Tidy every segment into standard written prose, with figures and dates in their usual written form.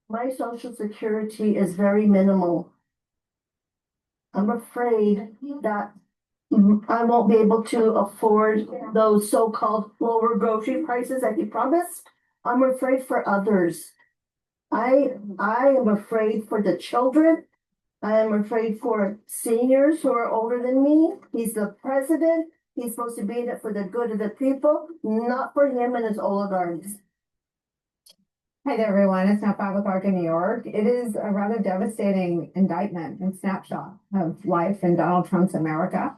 My social security is very minimal. I'm afraid that I won't be able to afford those so-called lower grocery prices that he promised. I'm afraid for others. I am afraid for the children. I am afraid for seniors who are older than me. He's the president. He's supposed to be in it for the good of the people, not for him and his oligarchs. Hi there, everyone. It's now 5 o'clock in New York. It is a rather devastating indictment and snapshot of life in Donald Trump's America.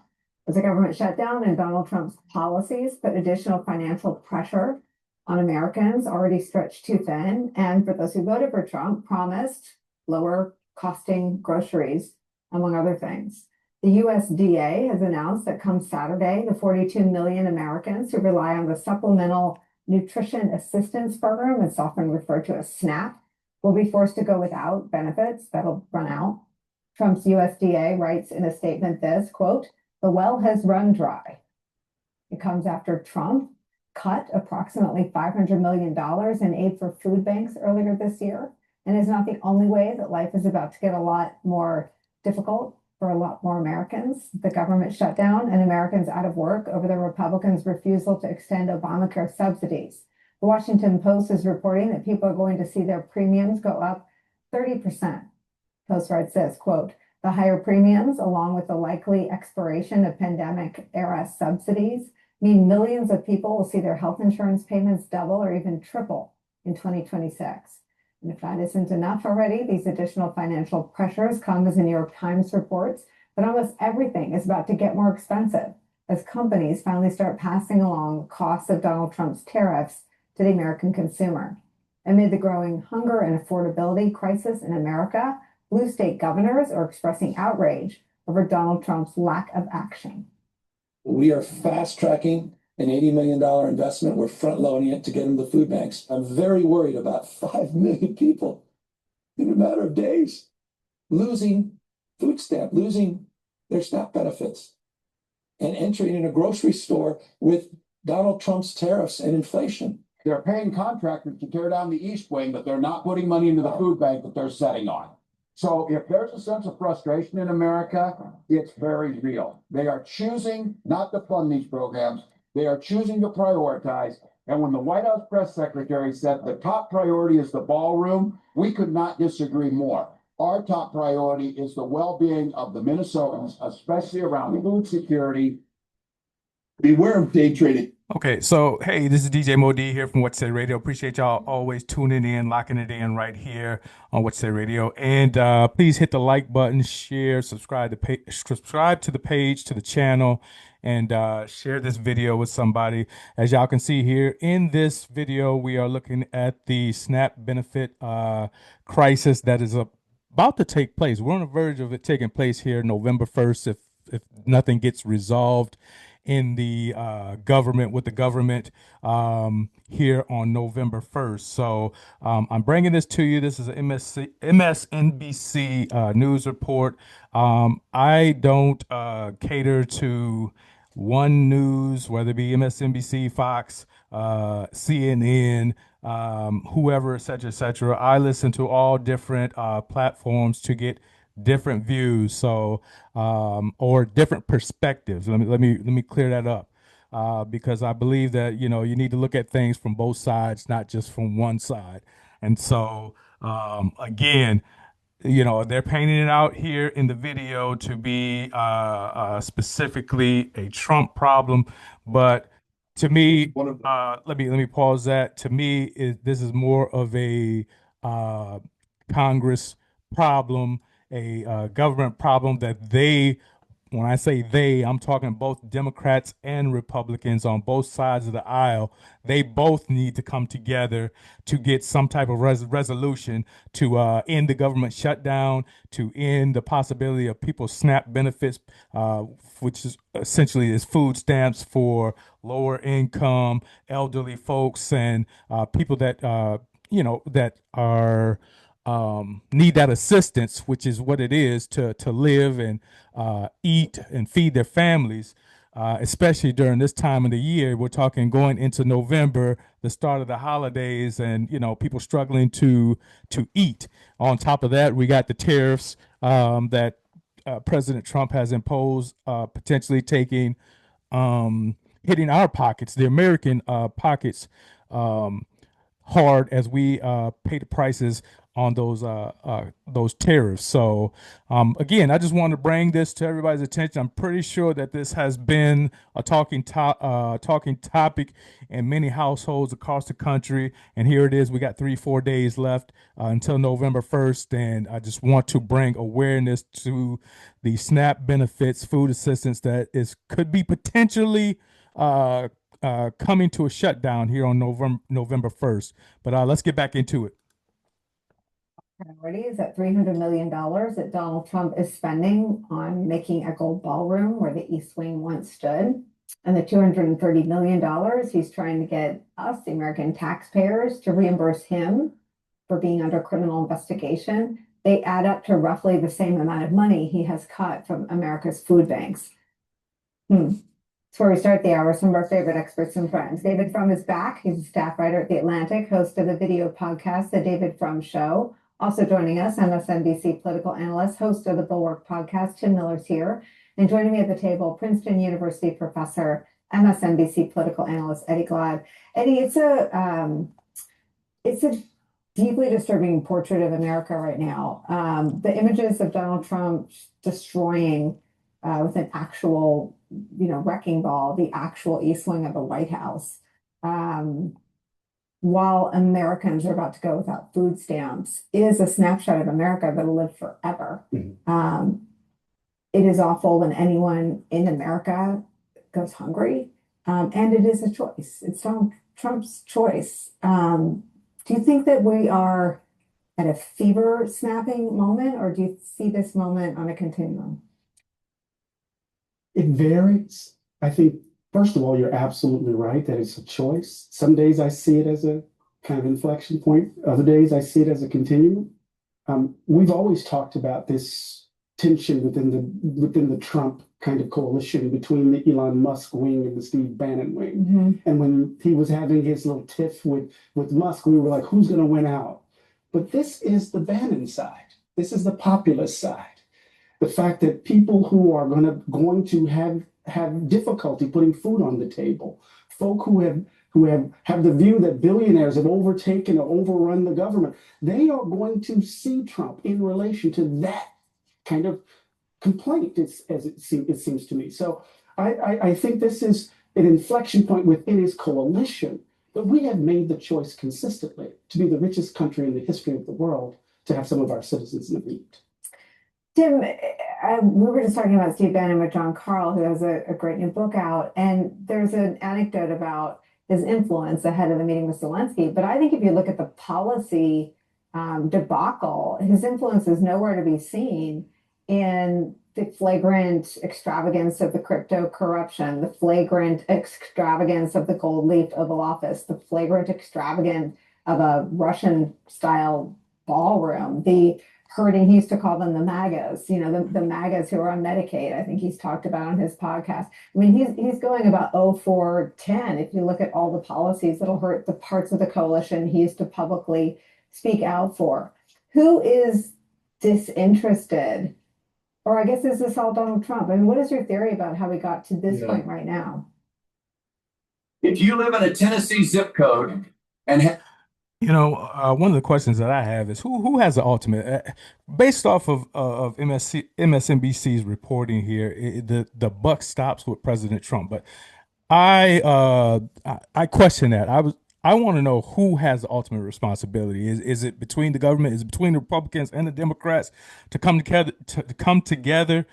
As a government shutdown and Donald Trump's policies put additional financial pressure on Americans already stretched too thin. And for those who voted for Trump, promised lower costing groceries, among other things. The USDA has announced that come Saturday, the 42 million Americans who rely on the Supplemental Nutrition Assistance Program, it's often referred to as SNAP, will be forced to go without benefits that'll run out. Trump's USDA writes in a statement this, quote, "The well has run dry." It comes after Trump cut approximately $500 million in aid for food banks earlier this year, and is not the only way that life is about to get a lot more difficult for a lot more Americans. The government shutdown and Americans out of work over the Republicans' refusal to extend Obamacare subsidies. The Washington Post is reporting that people are going to see their premiums go up 30%. Post writes this, quote, "The higher premiums, along with the likely expiration of pandemic-era subsidies, mean millions of people will see their health insurance payments double or even triple in 2026. And if that isn't enough already, these additional financial pressures come, as the New York Times reports, that almost everything is about to get more expensive as companies finally start passing along the costs of Donald Trump's tariffs to the American consumer. Amid the growing hunger and affordability crisis in America, blue state governors are expressing outrage over Donald Trump's lack of action. We are fast tracking an $80 million investment. We're front loading it to get into the food banks. I'm very worried about 5 million people in a matter of days losing food stamp, losing their SNAP benefits, and entering in a grocery store with Donald Trump's tariffs and inflation. They're paying contractors to tear down the East Wing, but they're not putting money into the food bank that they're setting on. So if there's a sense of frustration in America, it's very real. They are choosing not to fund these programs. They are choosing to prioritize. And when the White House press secretary said the top priority is the ballroom, we could not disagree more. Our top priority is the well-being of the Minnesotans, especially around food security. Beware of day trading. Okay, so hey, this is DJ Moe D here from WhatChuSayRadio. Appreciate y'all always tuning in, locking it in right here on WhatChuSayRadio. And please hit the like button, share, subscribe to the page, to the channel, and share this video with somebody. As y'all can see here in this video, we are looking at the SNAP benefit crisis that is about to take place. We're on the verge of it taking place here November 1st if nothing gets resolved in the government with the government here on November 1st. So I'm bringing this to you. This is an MSNBC news report. I don't cater to one news, whether it be MSNBC, Fox, CNN, whoever, et cetera, et cetera. I listen to all different platforms to get different views, so or different perspectives. Let me clear that up, because I believe that you need to look at things from both sides, not just from one side. And so again, they're painting it out here in the video to be specifically a Trump problem, but to me, let me pause that. To me, this is more of a Congress problem, a government problem that when I say they, I'm talking both Democrats and Republicans on both sides of the aisle. They both need to come together to get some type of resolution to end the government shutdown, to end the possibility of people's SNAP benefits, which is essentially food stamps for lower income, elderly folks, and people that that are need that assistance, which is what it is to live and eat and feed their families. especially during this time of the year. We're talking going into November, the start of the holidays, and people struggling to eat. On top of that, we got the tariffs that President Trump has imposed, potentially taking hitting our pockets, the American pockets, hard as we pay the prices on those tariffs. So again, I just want to bring this to everybody's attention. I'm pretty sure that this has been a talking topic in many households across the country. And here it is. We got 3-4 days left until November 1st, and I just want to bring awareness to the SNAP benefits, food assistance that could be potentially coming to a shutdown here on November 1st. But let's get back into it. Priorities at $300 million that Donald Trump is spending on making a gold ballroom where the East Wing once stood. And the $230 million he's trying to get us, the American taxpayers, to reimburse him for being under criminal investigation. They add up to roughly the same amount of money he has cut from America's food banks. That's where we start the hour. Some of our favorite experts and friends. David Frum is back. He's a staff writer at The Atlantic, host of the video podcast, The David Frum Show. Also joining us, MSNBC political analyst, host of the Bulwark podcast, Tim Miller's here. And joining me at the table, Princeton University professor, MSNBC political analyst, Eddie Glad. Eddie, it's a deeply disturbing portrait of America right now. The images of Donald Trump destroying with an actual, wrecking ball, the actual East Wing of the White House, while Americans are about to go without food stamps, is a snapshot of America that'll live forever. It is awful when anyone in America goes hungry, and it is a choice. It's Trump's choice. Do you think that we are at a fever snapping moment, or do you see this moment on a continuum? It varies. I think, first of all, you're absolutely right that it's a choice. Some days I see it as a kind of inflection point. Other days I see it as a continuum. We've always talked about this tension within the Trump kind of coalition between the Elon Musk wing and the Steve Bannon wing. And when he was having his little tiff with Musk, we were like, who's going to win out? But this is the Bannon side. This is the populist side. The fact that people who are going to have difficulty putting food on the table, folk who have the view that billionaires have overtaken or overrun the government, they are going to see Trump in relation to that kind of complaint, it seems to me. So I think this is an inflection point within his coalition, but we have made the choice consistently to be the richest country in the history of the world, to have some of our citizens in the elite. Tim, we were just talking about Steve Bannon with John Carl, who has a great new book out, and there's an anecdote about his influence ahead of the meeting with Zelensky. But I think if you look at the policy debacle, his influence is nowhere to be seen in the flagrant extravagance of the crypto corruption, the flagrant extravagance of the gold leaf Oval Office, the flagrant extravagance of a Russian-style ballroom, the hurting, he used to call them the MAGAs, the MAGAs who are on Medicaid. I think he's talked about on his podcast. I mean, he's going about 0410. If you look at all the policies that'll hurt the parts of the coalition he used to publicly speak out for. Who is disinterested? Or I guess, is this all Donald Trump? I mean, what is your theory about how we got to this point right now? If you live in a Tennessee zip code and one of the questions that I have is who has the ultimate, based off of MSNBC's reporting here, the buck stops with President Trump. But I question that. I want to know who has the ultimate responsibility. Is it between the government? Is it between the Republicans and the Democrats to come together,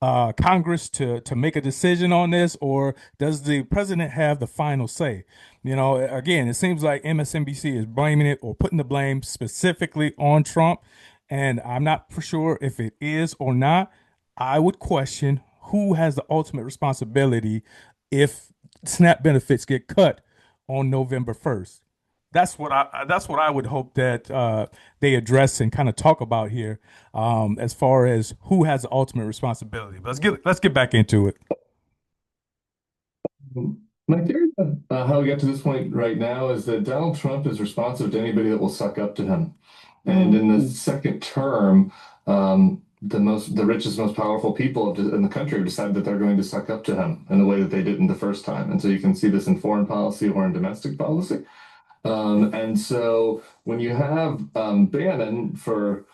Congress to make a decision on this, or does the president have the final say? Again, it seems like MSNBC is blaming it or putting the blame specifically on Trump, and I'm not for sure if it is or not. I would question who has the ultimate responsibility if SNAP benefits get cut on November 1st. That's what I would hope that they address and kind of talk about here, as far as who has the ultimate responsibility. But let's get back into it. My theory of how we got to this point right now is that Donald Trump is responsive to anybody that will suck up to him. And in the second term, the richest, most powerful people in the country have decided that they're going to suck up to him in the way that they didn't the first time. And so you can see this in foreign policy or in domestic policy. And so when you have Bannon, for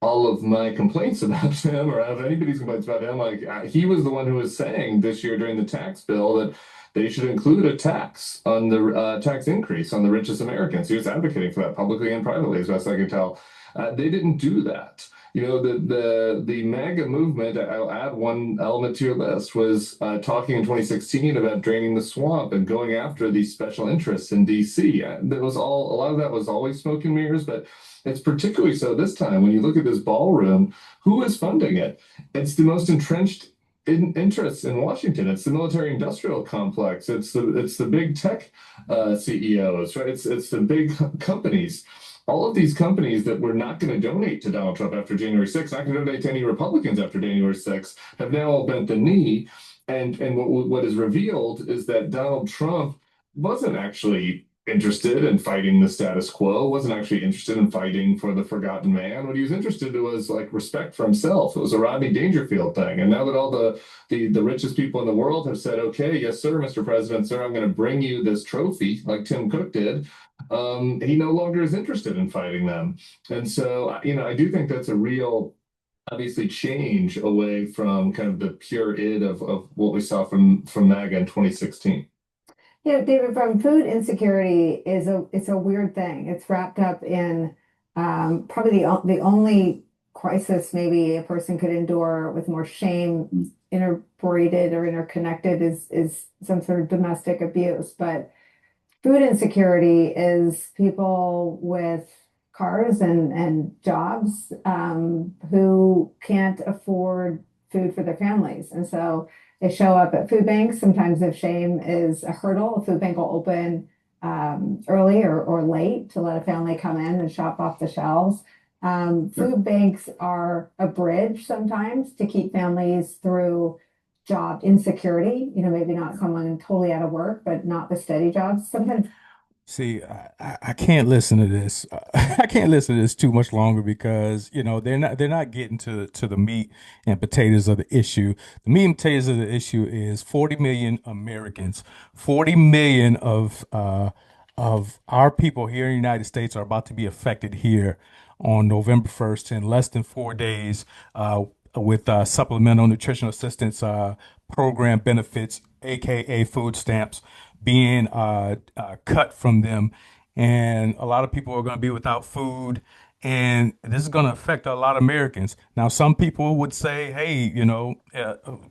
all of my complaints about him, or have anybody's complaints about him, like he was the one who was saying this year during the tax bill that they should include a tax on the tax increase on the richest Americans. He was advocating for that publicly and privately, as best I can tell. They didn't do that. You know, the MAGA movement, I'll add one element to your list, was talking in 2016 about draining the swamp and going after these special interests in DC. That was all, a lot of that was always smoke and mirrors, but it's particularly so this time. When you look at this ballroom, who is funding it? It's the most entrenched interests in Washington. It's the military-industrial complex. It's the big tech CEOs, right? It's the big companies. All of these companies that were not going to donate to Donald Trump after January 6th, not going to donate to any Republicans after January 6th, have now all bent the knee. And what is revealed is that Donald Trump wasn't actually interested in fighting the status quo, wasn't actually interested in fighting for the forgotten man. What he was interested in was like respect for himself. It was a Rodney Dangerfield thing. And now that all the richest people in the world have said, okay, yes, sir, Mr. President, sir, I'm going to bring you this trophy like Tim Cook did, he no longer is interested in fighting them. And so, you know, I do think that's a real, obviously, change away from kind of the pure id of what we saw from MAGA in 2016. Yeah, David, from food insecurity it's a weird thing. It's wrapped up in probably the only crisis maybe a person could endure with more shame interbreeded or interconnected is some sort of domestic abuse. But food insecurity is people with cars and jobs who can't afford food for their families. And so they show up at food banks. Sometimes if shame is a hurdle, a food bank will open early or late to let a family come in and shop off the shelves. Food banks are a bridge sometimes to keep families through job insecurity. You know, maybe not someone totally out of work, but not the steady jobs. Sometimes See, I can't listen to this. I can't listen to this too much longer because, you know, they're not getting to the meat and potatoes of the issue. The meat and potatoes of the issue is 40 million Americans. 40 million of our people here in the United States are about to be affected here on November 1st in less than 4 days with supplemental nutritional assistance program benefits, aka food stamps, being cut from them. And a lot of people are going to be without food. And this is going to affect a lot of Americans. Now, some people would say, hey, you know,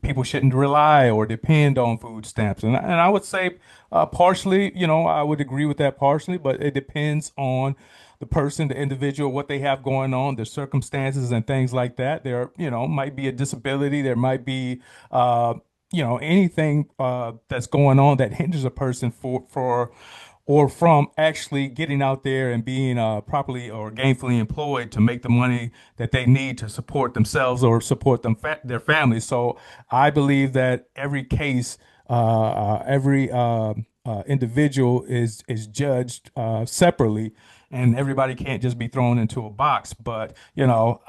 people shouldn't rely or depend on food stamps. And I would say partially, you know, I would agree with that partially, but it depends on the person, the individual, what they have going on, their circumstances and things like that. There, you know, might be a disability. There might be, you know, anything that's going on that hinders a person for or from actually getting out there and being properly or gainfully employed to make the money that they need to support themselves or support their families. So I believe that every case, every individual is judged separately, and everybody can't just be thrown into a box. But you know,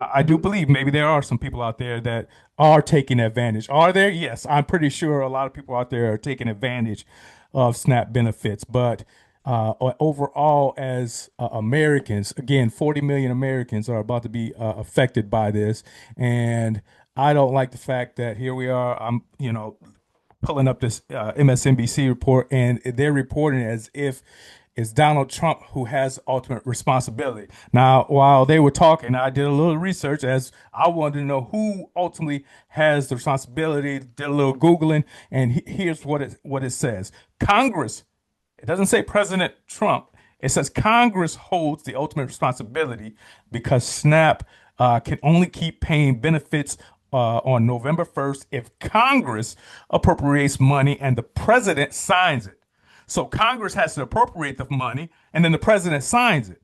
I do believe maybe there are some people out there that are taking advantage. Are there? Yes, I'm pretty sure a lot of people out there are taking advantage of SNAP benefits. But overall, as Americans, again, 40 million Americans are about to be affected by this, and I don't like the fact that here we are. I'm, you know, pulling up this MSNBC report, and they're reporting as if it's Donald Trump who has ultimate responsibility. Now, while they were talking, I did a little research as I wanted to know who ultimately has the responsibility. Did a little Googling, and here's what it says. Congress, it doesn't say President Trump. It says Congress holds the ultimate responsibility because SNAP can only keep paying benefits on November 1st if Congress appropriates money and the president signs it. So Congress has to appropriate the money and then the president signs it.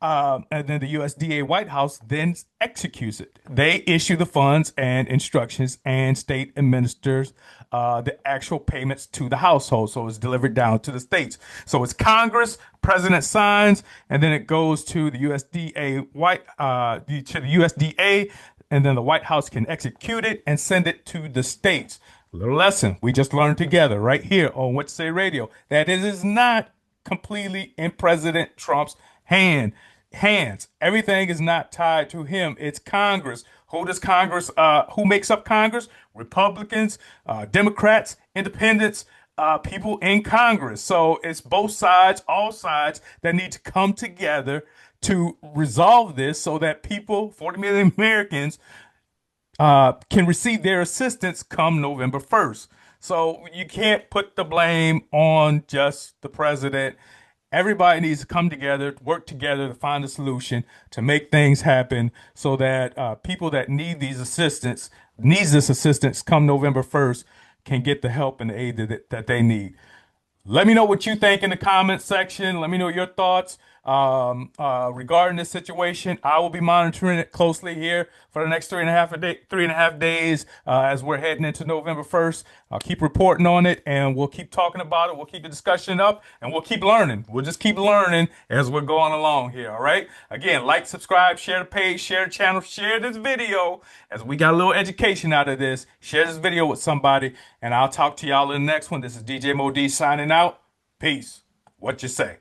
And then the USDA White House then executes it. They issue the funds and instructions, and state administers the actual payments to the household. So it's delivered down to the states. So it's Congress, president signs, and then it goes to the USDA, and then the White House can execute it and send it to the states. Little lesson we just learned together right here on What Say Radio, that it is not completely in President Trump's hands. Everything is not tied to him. It's Congress. Who makes up Congress? Republicans, Democrats, independents, people in Congress. So it's both sides, all sides that need to come together to resolve this so that people, 40 million Americans, can receive their assistance come November 1st. So you can't put the blame on just the president. Everybody needs to come together, work together to find a solution to make things happen so that people that needs this assistance come November 1st can get the help and the aid that they need. Let me know what you think in the comment section. Let me know your thoughts regarding this situation. I will be monitoring it closely here for the next 3.5 days as we're heading into November 1st. I'll keep reporting on it, and we'll keep talking about it. We'll keep the discussion up, and we'll keep learning. We'll just keep learning as we're going along here. All right. Again, like, subscribe, share the page, share the channel, share this video as we got a little education out of this. Share this video with somebody, and I'll talk to y'all in the next one. This is DJ Moe D signing out. Peace. What you say?